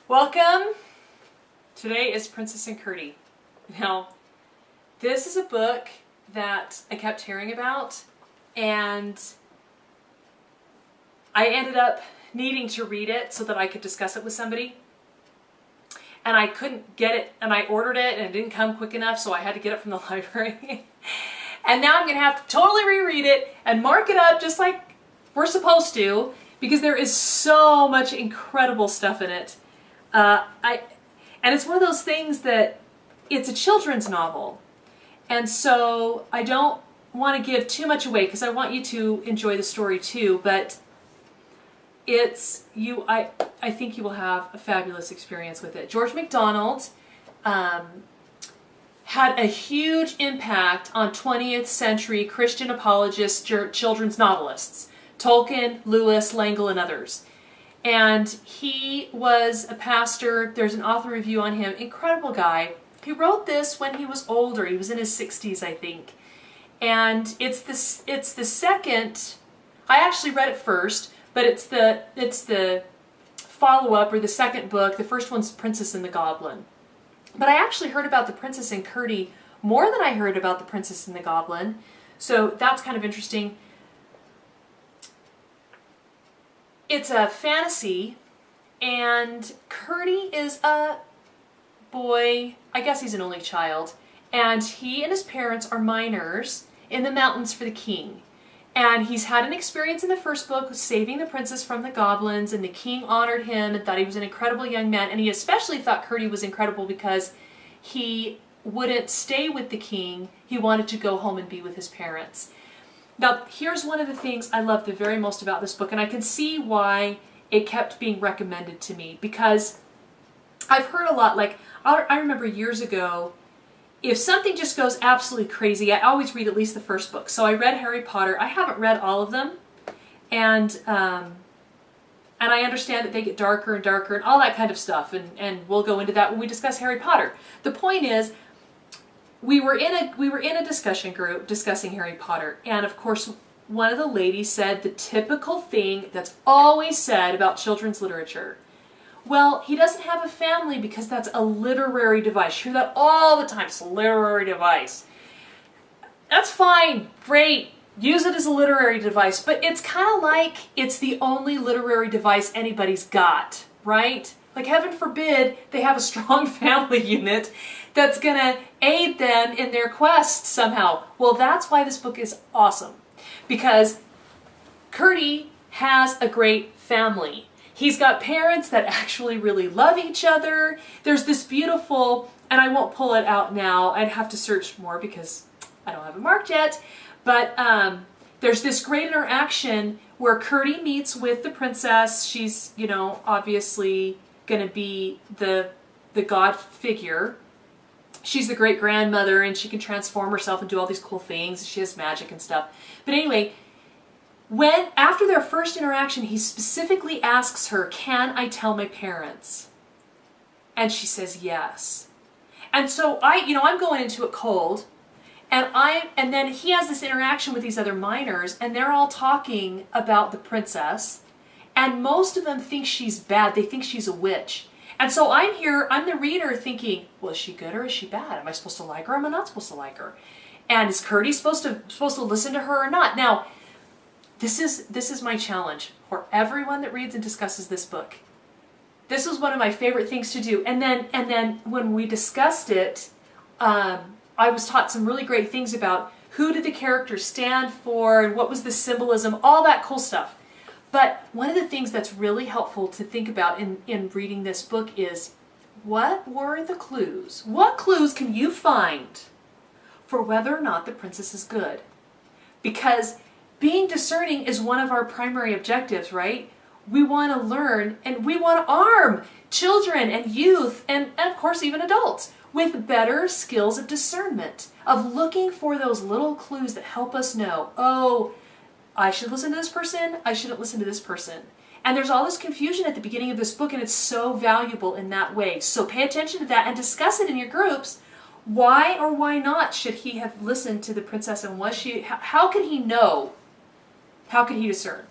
Welcome! Today is Princess and Curdie. Now, this is a book that I kept hearing about, and I ended up needing to read it so that I could discuss it with somebody. And I couldn't get it, and I ordered it, and it didn't come quick enough, so I had to get it from the library. And now I'm going to have to totally reread it and mark it up just like we're supposed to, because there is so much incredible stuff in it. And it's one of those things that it's a children's novel, and so I don't want to give too much away because I want you to enjoy the story too, but I think you will have a fabulous experience with it. George MacDonald had a huge impact on 20th century Christian apologists, children's novelists, Tolkien, Lewis, L'Engle, and others. And he was a pastor. There's an author review on him. Incredible guy. He wrote this when he was older. He was in his 60s, I think. And it's the second. I actually read it first, but it's the follow-up or the second book. The first one's Princess and the Goblin. But I actually heard about the Princess and Curdie more than I heard about the Princess and the Goblin. So that's kind of interesting. It's a fantasy, and Curdie is a boy, I guess he's an only child, and he and his parents are miners in the mountains for the king. And he's had an experience in the first book saving the princess from the goblins, and the king honored him and thought he was an incredible young man, and he especially thought Curdie was incredible because he wouldn't stay with the king. He wanted to go home and be with his parents. Now, here's one of the things I love the very most about this book, and I can see why it kept being recommended to me, because I've heard a lot, like, I remember years ago, if something just goes absolutely crazy, I always read at least the first book. So I read Harry Potter. I haven't read all of them, and I understand that they get darker and darker and all that kind of stuff, and we'll go into that when we discuss Harry Potter. The point is, we were in a discussion group discussing Harry Potter, and of course one of the ladies said the typical thing that's always said about children's literature. Well, he doesn't have a family because that's a literary device. You hear that all the time. It's a literary device. That's fine, great, use it as a literary device, but it's kind of like it's the only literary device anybody's got, right? Like, heaven forbid they have a strong family unit that's going to aid them in their quest somehow. Well, that's why this book is awesome, because Curdie has a great family. He's got parents that actually really love each other. There's this beautiful, and I won't pull it out now, I'd have to search more because I don't have it marked yet, but there's this great interaction where Curdie meets with the princess. She's, obviously going to be the god figure. She's the great grandmother, and she can transform herself and do all these cool things. She has magic and stuff. But anyway, after their first interaction, he specifically asks her, "Can I tell my parents?" And she says yes. And so I'm going into it cold, and then he has this interaction with these other miners, and they're all talking about the princess, and most of them think she's bad. They think she's a witch. And so I'm the reader thinking, well, is she good or is she bad? Am I supposed to like her or am I not supposed to like her? And is Curdie supposed to listen to her or not? Now, this is my challenge for everyone that reads and discusses this book. This was one of my favorite things to do. And then when we discussed it, I was taught some really great things about who did the characters stand for and what was the symbolism, all that cool stuff. But one of the things that's really helpful to think about in reading this book is, what were the clues? What clues can you find for whether or not the princess is good? Because being discerning is one of our primary objectives, right? We want to learn, and we want to arm children and youth and of course even adults with better skills of discernment, of looking for those little clues that help us know, oh, I should listen to this person, I shouldn't listen to this person. And there's all this confusion at the beginning of this book, and it's so valuable in that way. So pay attention to that and discuss it in your groups. Why or why not should he have listened to the princess, and how could he know? How could he discern?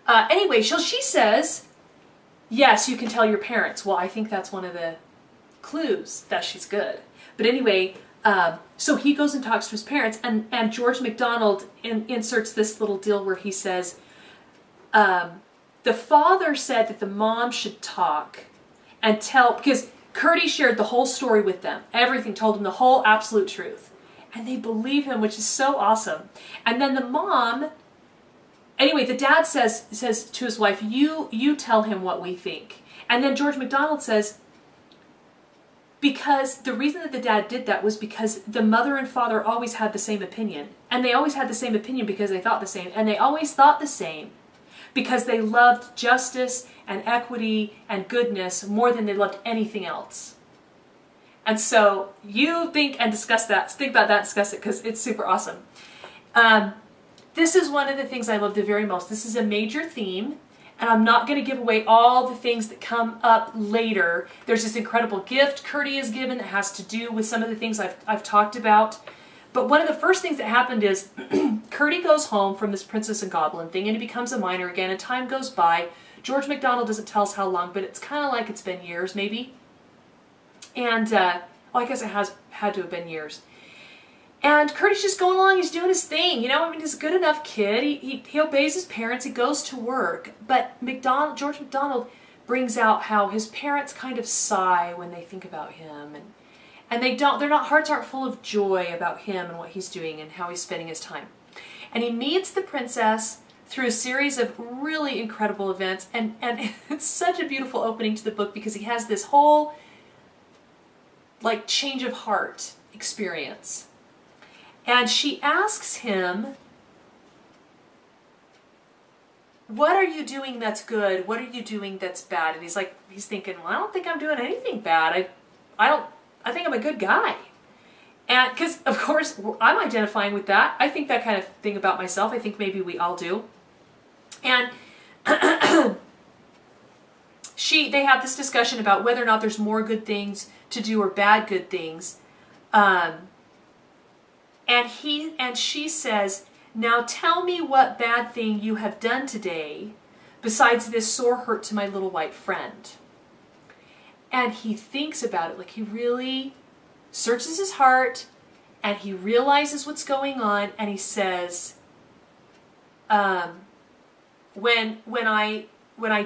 Anyway, so she says, yes, you can tell your parents. Well, I think that's one of the clues that she's good. But anyway, so he goes and talks to his parents, and George MacDonald inserts this little deal where he says, the father said that the mom should talk and tell, because Curdie shared the whole story with them, everything, told them the whole absolute truth. And they believe him, which is so awesome. And then the mom, anyway, the dad says to his wife, you tell him what we think. And then George MacDonald says, because the reason that the dad did that was because the mother and father always had the same opinion. And they always had the same opinion because they thought the same. And they always thought the same because they loved justice and equity and goodness more than they loved anything else. And so you think and discuss that. Think about that and discuss it because it's super awesome. This is one of the things I love the very most. This is a major theme, and I'm not going to give away all the things that come up later. There's this incredible gift Curdie is given that has to do with some of the things I've talked about. But one of the first things that happened is Curdie goes home from this princess and goblin thing, and he becomes a miner again, and time goes by. George MacDonald doesn't tell us how long, but it's kind of like it's been years, maybe. And, well, I guess it has had to have been years. And Curdie's just going along, he's doing his thing, you know, I mean, he's a good enough kid, he obeys his parents, he goes to work, but George MacDonald brings out how his parents kind of sigh when they think about him, and their hearts aren't full of joy about him and what he's doing and how he's spending his time. And he meets the princess through a series of really incredible events, and it's such a beautiful opening to the book because he has this whole, like, change of heart experience. And she asks him, what are you doing that's good? What are you doing that's bad? And he's thinking, well, I don't think I'm doing anything bad. I think I'm a good guy. And because, of course, I'm identifying with that. I think that kind of thing about myself. I think maybe we all do. And they have this discussion about whether or not there's more good things to do or bad good things. And she says, now tell me what bad thing you have done today besides this sore hurt to my little white friend. And he thinks about it, like he really searches his heart and he realizes what's going on, and he says, when I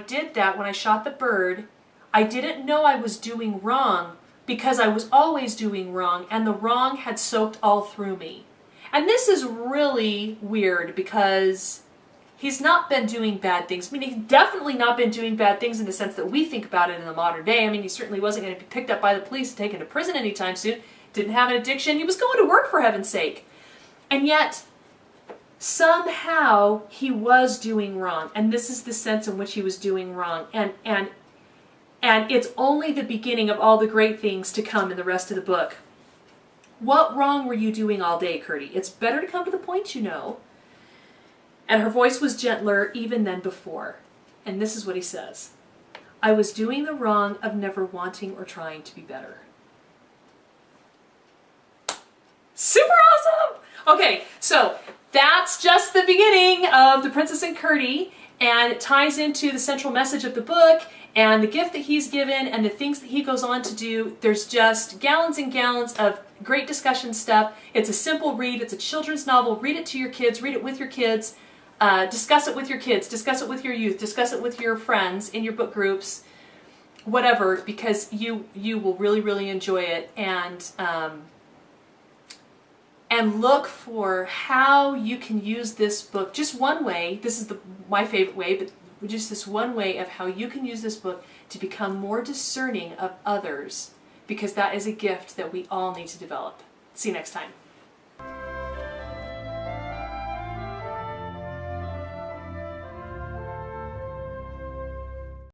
did that, when I shot the bird, I didn't know I was doing wrong because I was always doing wrong, and the wrong had soaked all through me. And this is really weird because he's not been doing bad things. I mean, he's definitely not been doing bad things in the sense that we think about it in the modern day. I mean, he certainly wasn't going to be picked up by the police and taken to prison anytime soon. Didn't have an addiction. He was going to work, for heaven's sake. And yet, somehow, he was doing wrong. And this is the sense in which he was doing wrong. And it's only the beginning of all the great things to come in the rest of the book. What wrong were you doing all day, Curdie? It's better to come to the point, you know. And her voice was gentler even than before. And this is what he says. I was doing the wrong of never wanting or trying to be better. Super awesome! Okay, so that's just the beginning of The Princess and Curdie, and it ties into the central message of the book and the gift that he's given and the things that he goes on to do. There's just gallons and gallons of great discussion stuff. It's a simple read. It's a children's novel. Read it to your kids. Read it with your kids. Discuss it with your kids. Discuss it with your youth. Discuss it with your friends in your book groups. Whatever, because you will really, really enjoy it. And look for how you can use this book. Just one way. This is my favorite way, but just this one way of how you can use this book to become more discerning of others, because that is a gift that we all need to develop. See you next time.